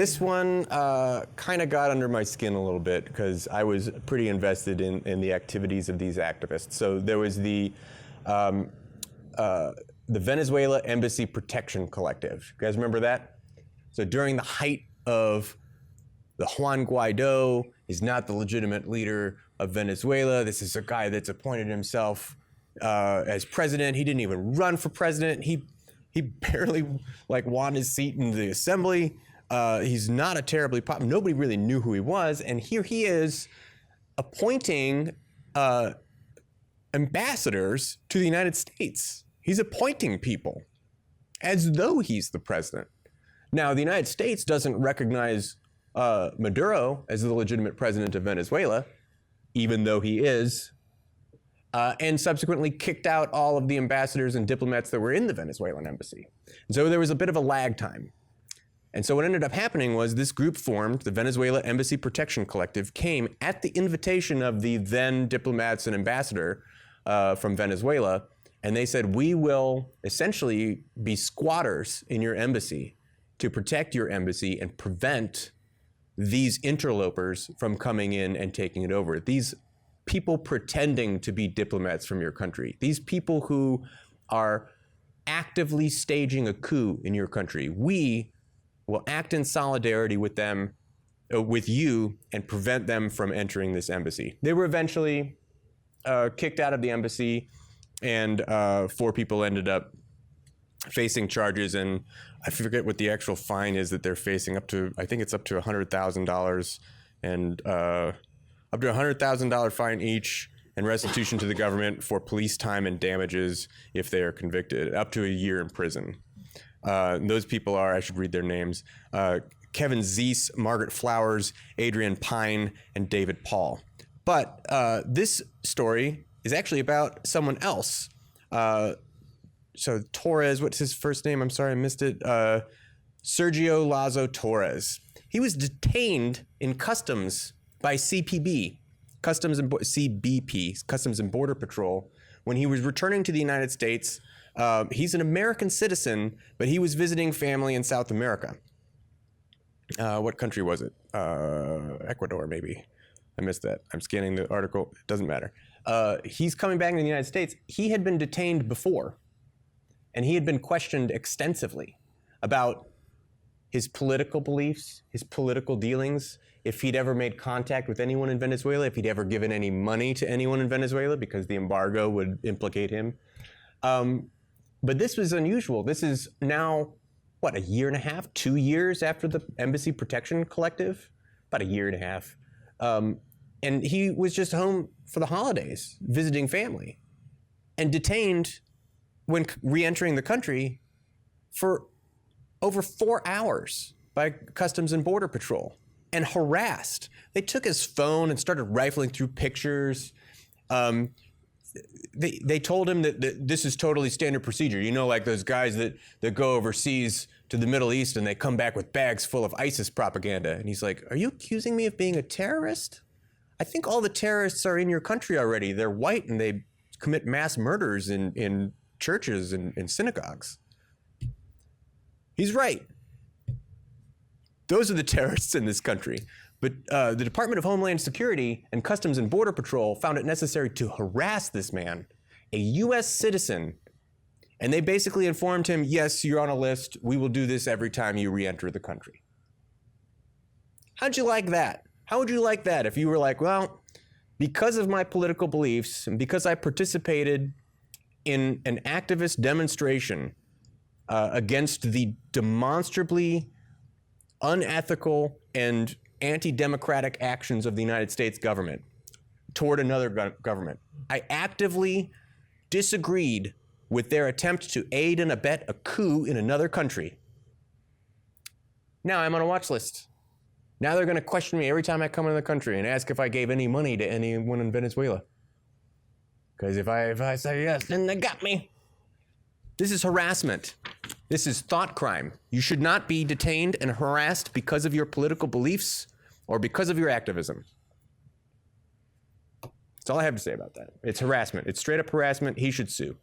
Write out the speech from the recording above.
this one kind of got under my skin a little bit because I was pretty invested in the activities of these activists. So there was the Venezuela Embassy Protection Collective. You guys remember that? So during the height of the Juan Guaido is not the legitimate leader of Venezuela. This is a guy that's appointed himself as president. He didn't even run for president. He barely won his seat in the assembly. He's not a terribly popular. Nobody really knew who he was, and here he is appointing ambassadors to the United States. He's appointing people as though he's the president. Now, the United States doesn't recognize Maduro as the legitimate president of Venezuela, even though he is, and subsequently kicked out all of the ambassadors and diplomats that were in the Venezuelan embassy. And so there was a bit of a lag time. And so what ended up happening was this group formed, the Venezuela Embassy Protection Collective, came at the invitation of the then diplomats and ambassador from Venezuela, and they said, we will essentially be squatters in your embassy to protect your embassy and prevent these interlopers from coming in and taking it over. These people pretending to be diplomats from your country. These people who are actively staging a coup in your country. We will act in solidarity with them, with you, and prevent them from entering this embassy. They were eventually kicked out of the embassy, and 4 people ended up facing charges, and I forget what the actual fine is that they're facing, up to, I think it's up to $100,000, and up to $100,000 fine each, and restitution to the government for police time and damages if they are convicted, up to a year in prison. Those people are, I should read their names, Kevin Zeese, Margaret Flowers, Adrian Pine, and David Paul. But this story is actually about someone else. So Torres, what's his first name? I'm sorry, I missed it. Sergio Lazo Torres. He was detained in customs by CBP, Customs and Border Patrol, when he was returning to the United States. He's an American citizen, but he was visiting family in South America. What country was it? Ecuador, maybe. I missed that. I'm scanning the article. It doesn't matter. He's coming back to the United States. He had been detained before, and he had been questioned extensively about his political beliefs, his political dealings, if he'd ever made contact with anyone in Venezuela, if he'd ever given any money to anyone in Venezuela, because the embargo would implicate him. But this was unusual. This is now, what, a year and a half, 2 years after the Embassy Protection Collective? About a year and a half. And he was just home for the holidays, visiting family, and detained when re-entering the country for over 4 hours by Customs and Border Patrol, and harassed. They took his phone and started rifling through pictures. They told him that this is totally standard procedure. You know, like those guys that go overseas to the Middle East and they come back with bags full of ISIS propaganda. And he's like, are you accusing me of being a terrorist? I think all the terrorists are in your country already. They're white and they commit mass murders in churches and in synagogues. He's right. Those are the terrorists in this country. But the Department of Homeland Security and Customs and Border Patrol found it necessary to harass this man, a U.S. citizen, and they basically informed him, yes, you're on a list. We will do this every time you re-enter the country. How'd you like that? How would you like that if you were like, well, because of my political beliefs and because I participated in an activist demonstration against the demonstrably unethical and anti-democratic actions of the United States government toward another government. I actively disagreed with their attempt to aid and abet a coup in another country. Now I'm on a watch list. Now they're going to question me every time I come into the country and ask if I gave any money to anyone in Venezuela. Because if I say yes, then they got me. This is harassment. This is thought crime. You should not be detained and harassed because of your political beliefs or because of your activism. That's all I have to say about that. It's harassment. It's straight up harassment. He should sue.